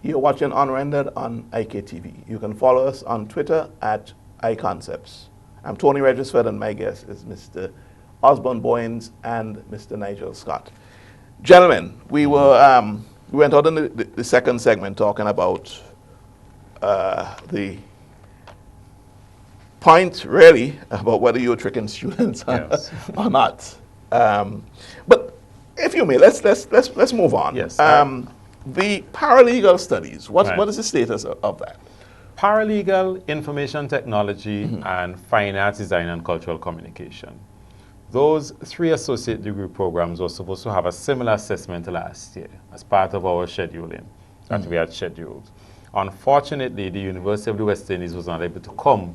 You're watching Unrendered on IKTV. You can follow us on Twitter at iConcepts. I'm Tony Regisford, and my guest is Mr. Osborne Bowens and Mr. Nigel Scott. Gentlemen, we went out in the second segment talking about the point, really, about whether you're tricking students Yes. or not. But if you may, let's move on. Yes. The paralegal studies. Right. What is the status of that? Paralegal, information technology, and finance, design, and cultural communication. Those 3 associate degree programs were supposed to have a similar assessment last year as part of our scheduling that we had scheduled. Unfortunately, the University of the West Indies was not able to come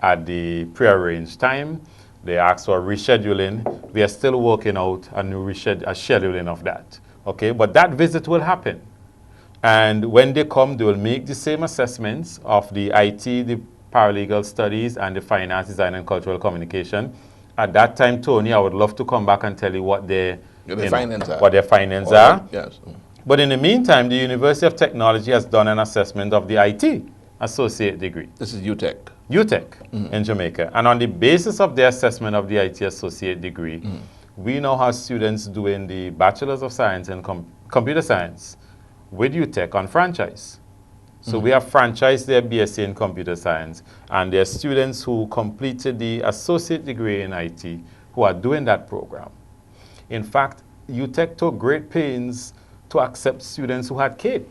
at the prearranged time. They asked for rescheduling. We are still working out a new scheduling of that. Okay, but that visit will happen. And when they come, they will make the same assessments of the IT, the paralegal studies, and the finance, design, and cultural communication. At that time, Tony, I would love to come back and tell you what their findings are. Yes. But in the meantime, the University of Technology has done an assessment of the IT associate degree. This is UTech. UTech in Jamaica. And on the basis of the assessment of the IT associate degree, we now have students doing the Bachelor's of Science in Computer Science with UTech on franchise. So we have franchised their BSc in Computer Science, and there are students who completed the associate degree in IT who are doing that program. In fact, UTech took great pains to accept students who had CAPE,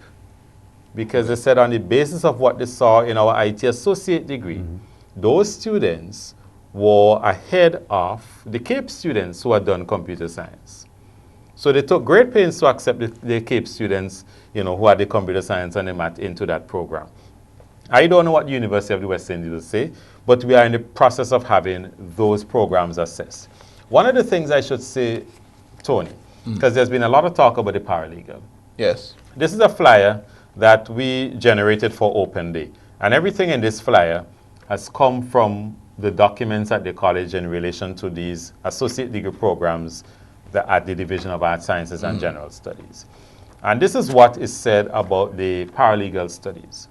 because they said on the basis of what they saw in our IT associate degree, those students were ahead of the CAPE students who had done computer science. So they took great pains to accept the CAPE students, who had the computer science and the math into that program. I don't know what the University of the West Indies will say, but we are in the process of having those programs assessed. One of the things I should say, Tony, because there's been a lot of talk about the paralegal. Yes. This is a flyer that we generated for Open Day. And everything in this flyer has come from the documents at the college in relation to these associate degree programs at the Division of Arts Sciences and General Studies. And this is what is said about the paralegal studies.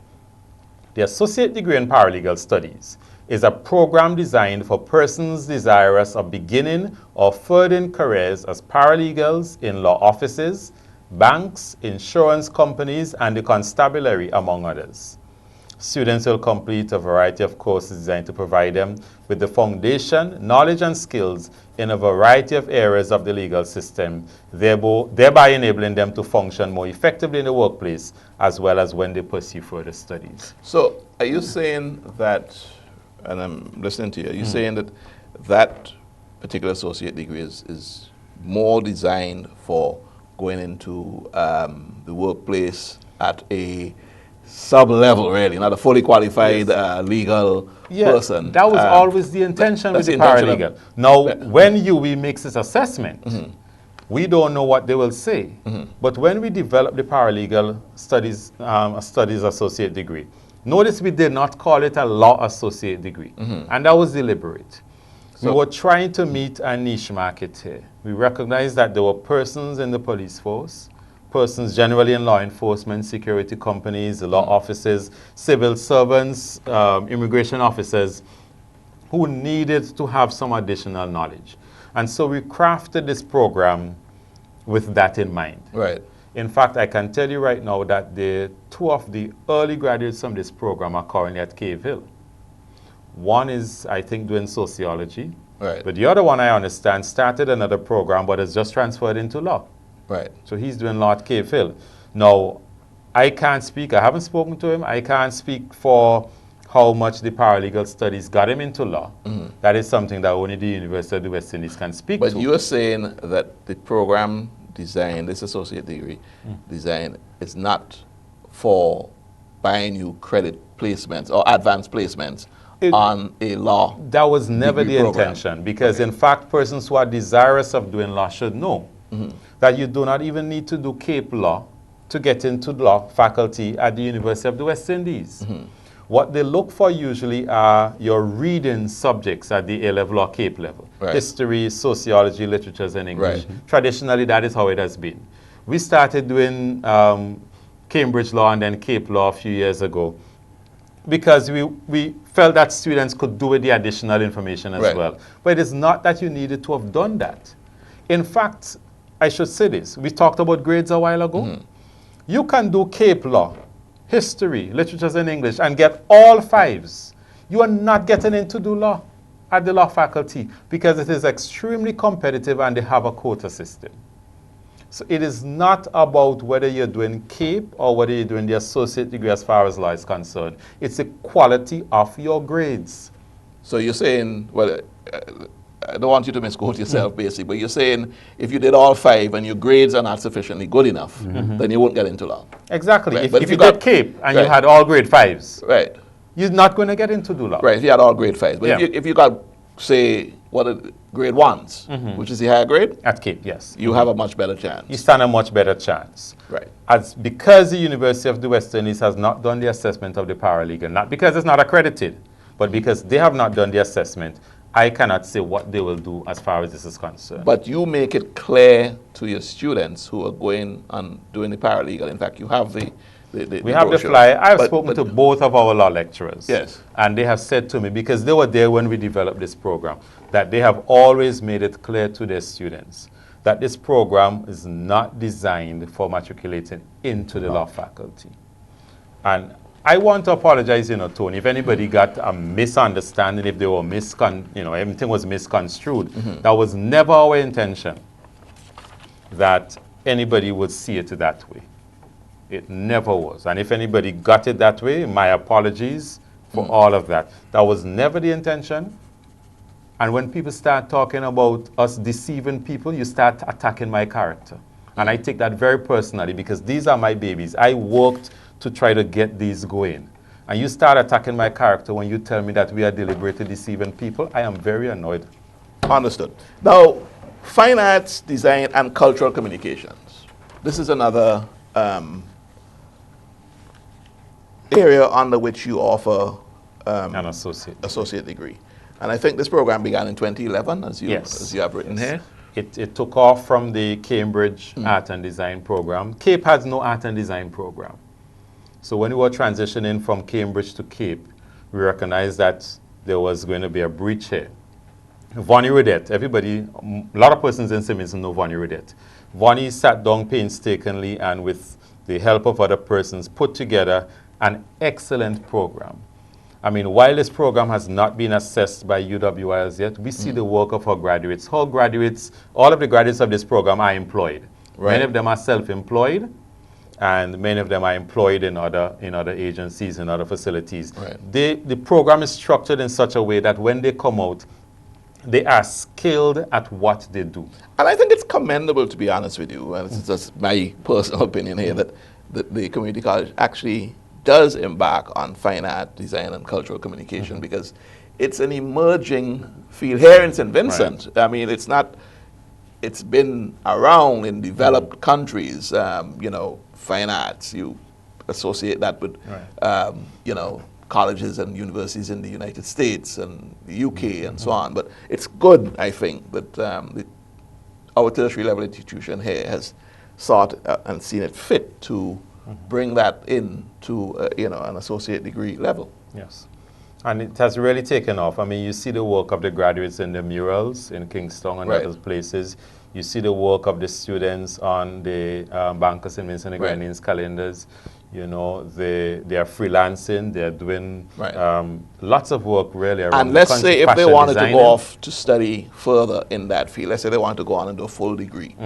The associate degree in paralegal studies is a program designed for persons desirous of beginning or furthering careers as paralegals in law offices, banks, insurance companies, and the constabulary, among others. Students will complete a variety of courses designed to provide them with the foundation, knowledge, and skills in a variety of areas of the legal system, thereby enabling them to function more effectively in the workplace as well as when they pursue further studies. So are you saying that, and I'm listening to you, are you saying that that particular associate degree is more designed for going into the workplace at a sub-level, really, not a fully qualified legal person? That was always the intention with the paralegal. Now, when UWI makes this assessment, we don't know what they will say. But when we developed the paralegal studies associate degree, notice we did not call it a law associate degree, and that was deliberate. So we were trying to meet a niche market here. We recognized that there were persons in the police force, persons generally in law enforcement, security companies, law offices, civil servants, immigration officers, who needed to have some additional knowledge. And so we crafted this program with that in mind. Right. In fact, I can tell you right now that two of the early graduates from this program are currently at Cave Hill. One is, I think, doing sociology. Right. But the other one, I understand, started another program but has just transferred into law. Right. So he's doing law at Cave Hill. Now, I can't speak, I haven't spoken to him, I can't speak for how much the paralegal studies got him into law. That is something that only the University of the West Indies can speak to. But you're saying that the program design, this associate degree design, is not for buying you credit placements or advanced placements on a law. That was never the intention, because in fact, persons who are desirous of doing law should know that you do not even need to do CAPE law to get into law faculty at the University of the West Indies. What they look for usually are your reading subjects at the A-level or CAPE level. Right. History, sociology, literatures, and English. Right. Traditionally, that is how it has been. We started doing Cambridge Law and then Cape Law a few years ago, because we felt that students could do with the additional information as well. But it is not that you needed to have done that. In fact, I should say this. We talked about grades a while ago. You can do Cape Law, history, literatures and English, and get all 5s. You are not getting into do law at the law faculty because it is extremely competitive and they have a quota system. So it is not about whether you're doing Cape or whether you're doing the associate degree as far as law is concerned. It's the quality of your grades. So you're saying, well, I don't want you to misquote yourself, basically, but you're saying if you did all 5 and your grades are not sufficiently good enough, then you won't get into law. Exactly. Right. If you did Cape and you had all grade 5s, you're not going to get into do law. Right, if you had all grade 5s. But if you got, say, grade 1s, which is the higher grade? At Cape, yes. You have a much better chance. You stand a much better chance. Right. Because the University of the West Indies has not done the assessment of the paralegal, not because it's not accredited, but because they have not done the assessment, I cannot say what they will do as far as this is concerned. But you make it clear to your students who are going and doing the paralegal. In fact, you have we have the flyer. I've spoken to both of our law lecturers. Yes. And they have said to me, because they were there when we developed this program, that they have always made it clear to their students that this program is not designed for matriculating into the law faculty. And I want to apologize, Tony, if anybody got a misunderstanding, if they were everything was misconstrued. That was never our intention that anybody would see it that way. It never was. And if anybody got it that way, my apologies for all of that. That was never the intention. And when people start talking about us deceiving people, you start attacking my character. And I take that very personally because these are my babies. I worked to try to get these going. And you start attacking my character when you tell me that we are deliberately deceiving people. I am very annoyed. Understood. Now, fine arts, design, and cultural communications. This is another area under which you offer an associate degree. And I think this program began in 2011, as you have written here. It took off from the Cambridge Art and Design program. Cape has no art and design program. So when we were transitioning from Cambridge to Cape, we recognized that there was going to be a breach here. Vonnie Redette, a lot of persons in Simmons know Vonnie Redette. Vonnie sat down painstakingly and with the help of other persons put together an excellent program. I mean, while this program has not been assessed by UWI as yet, we see the work of our graduates. All of the graduates of this program are employed. Many of them are self-employed, and many of them are employed in other agencies, in other facilities. The program is structured in such a way that when they come out, they are skilled at what they do. And I think it's commendable, to be honest with you, and it's just my personal opinion here, that the community college actually does embark on fine art, design, and cultural communication because it's an emerging field here in St. Vincent. I mean, it's been around in developed countries, fine arts. You associate that with, colleges and universities in the United States and the UK and so on. But it's good, I think, that our tertiary level institution here has sought and seen it fit to bring that in to an associate degree level. Yes. And it has really taken off. I mean, you see the work of the graduates in the murals in Kingston and other places. You see the work of the students on the Bankers and Vincent and Grenadines calendars. They are freelancing. They are doing lots of work really around and let's the country, say if they wanted designing. to go off to study further in that field, let's say they want to go on and do a full degree.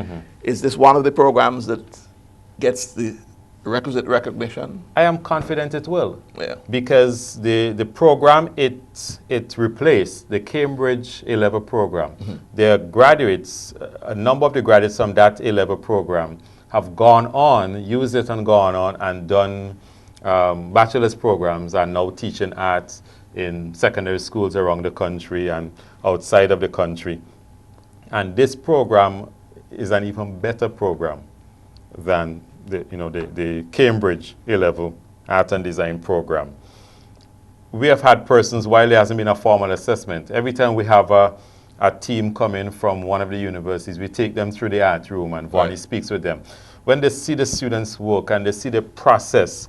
Is this one of the programs that gets the requisite recognition? I am confident it will. Because the program, it replaced the Cambridge A-level program. Their graduates, a number of the graduates from that A-level program have gone on, used it and gone on and done bachelor's programs and now teaching art in secondary schools around the country and outside of the country. And this program is an even better program than the Cambridge A-level art and design program. We have had persons, while there hasn't been a formal assessment, every time we have a team come in from one of the universities, we take them through the art room and Vonnie speaks with them. when they see the students work and they see the process,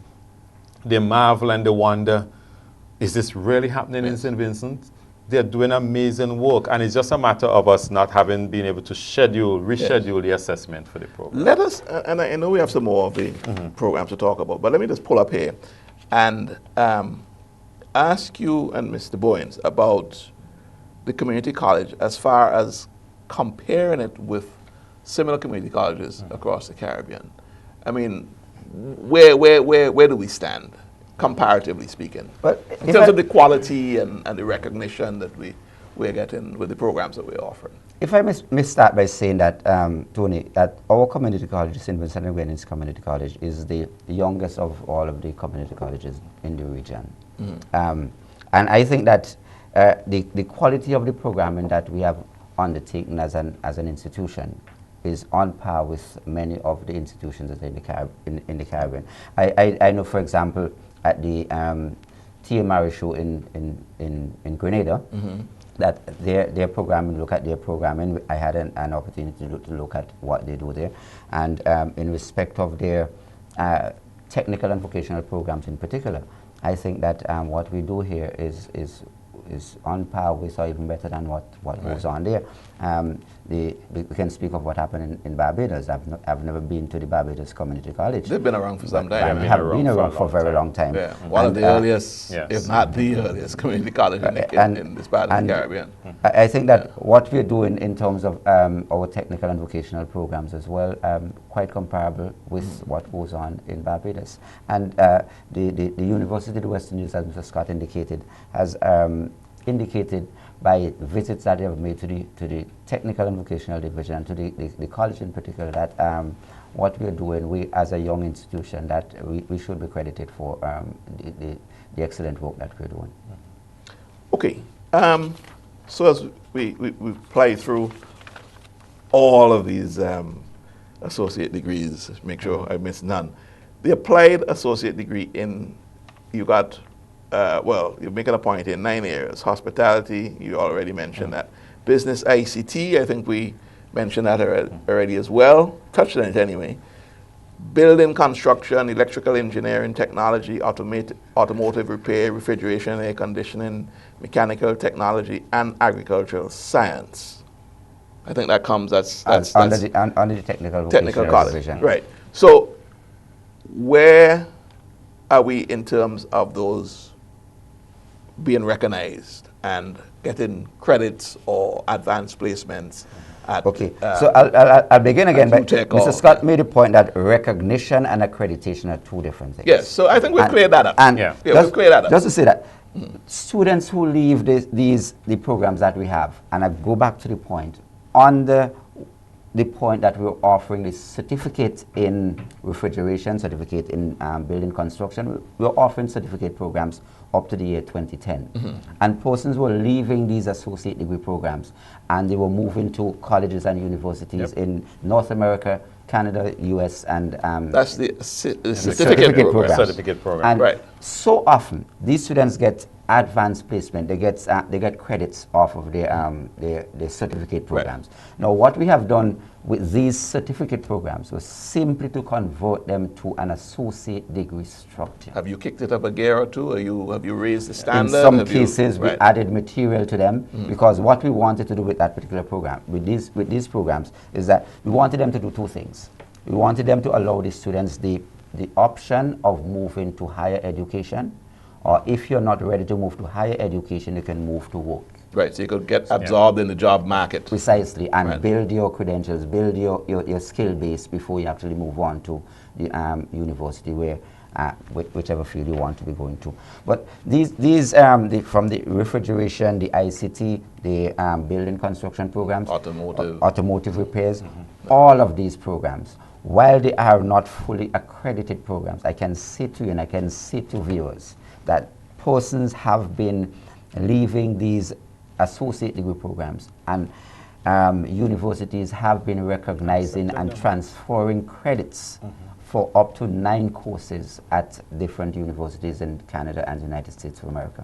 they marvel and they wonder, is this really happening in St. Vincent? They're doing amazing work, and it's just a matter of us not having been able to reschedule the assessment for the program. Let us, and I know we have some more of the programs to talk about, but let me just pull up here and ask you and Mr. Bowens about the community college as far as comparing it with similar community colleges across the Caribbean. I mean, where do we stand, comparatively speaking, but in terms of the quality and the recognition that we're getting with the programs that we're offering? If I may start by saying that, Tony, that our community college, St. Vincent and Grenadines Community College, is the youngest of all of the community colleges in the region. And I think that the quality of the programming that we have undertaken as an institution is on par with many of the institutions that are in the Caribbean. I know, for example, at the TMR show in Grenada, that their programming, look at their programming. I had an opportunity to look at what they do there. And in respect of their technical and vocational programs in particular, I think that what we do here is on par with or even better than what goes on there. We can speak of what happened in Barbados. I've never been to the Barbados Community College. They've been around for some time. They have been around for a very long time. Yeah. One of the earliest, if not the earliest, community college in this part of the Caribbean. I think that what we're doing in terms of our technical and vocational programs as well, quite comparable with what goes on in Barbados. And the University of the West Indies, as Mr. Scott indicated, has indicated by visits that they have made to the technical and vocational division and to the college in particular, that what we're doing, we as a young institution, that we should be credited for the excellent work that we're doing. Okay, so as we play through all of these associate degrees, make sure I miss none. The applied associate degree you got, well, you're making a point in 9 areas. Hospitality, you already mentioned that. Business ICT, I think we mentioned that already as well. Touched on it anyway. Building construction, electrical engineering, technology, automotive repair, refrigeration, air conditioning, mechanical technology, and agricultural science. I think that comes under the technical college division. Right. So where are we in terms of those being recognized and getting credits or advanced placements? Okay, so I'll begin again. But Mr. Scott made a point that recognition and accreditation are two different things. Yes, so I think we've cleared that up. And we've cleared that up. Just to say that students who leave the programs that we have, and I go back to the point, on the point that we're offering the certificate in refrigeration, certificate in building construction, we're offering certificate programs up to the year 2010. And persons were leaving these associate degree programs and they were moving to colleges and universities in North America, Canada, US, and that's the certificate program. Certificate program. And right. So often these students get advanced placement. They get credits off of their certificate programs. Right. Now, what we have done with these certificate programs was simply to convert them to an associate degree structure. Have you kicked it up a gear or two? Or have you raised the standard? In some cases, we added material to them because what we wanted to do with that particular program, with these programs, is that we wanted them to do two things. We wanted them to allow the students the option of moving to higher education, or if you're not ready to move to higher education, you can move to work. Right, so you could get absorbed in the job market. Precisely, and build your credentials, build your skill base before you actually move on to the university, where whichever field you want to be going to. But these from the refrigeration, the ICT, the building construction programs, automotive repairs, all of these programs, while they are not fully accredited programs, I can say to you and I can say to viewers that persons have been leaving these associate degree programs, and universities have been recognizing and transferring credits for up to 9 courses at different universities in Canada and the United States of America.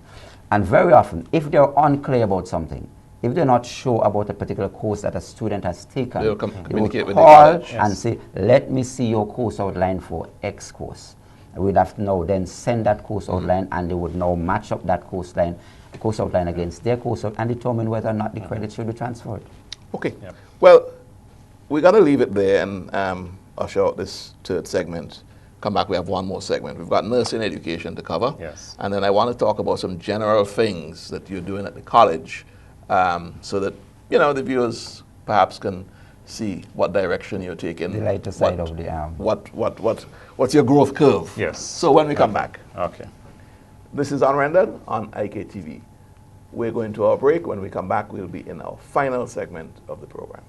And very often, if they're unclear about something, if they're not sure about a particular course that a student has taken, They'll they communicate would with the call college. and say, let me see your course outline for X course. We'd have to now then send that course outline, and they would now match up that course outline against their course and determine whether or not the credit should be transferred. Okay. Yep. Well, we got to leave it there and usher out this third segment. Come back, we have one more segment. We've got nursing education to cover. Yes. And then I want to talk about some general things that you're doing at the college so that, you know, the viewers perhaps can see what direction you're taking. The lighter side of the what's your growth curve? Yes. So when we come back, Okay. this is Unrendered on IKTV. We're going to our break. When we come back, we'll be in our final segment of the program.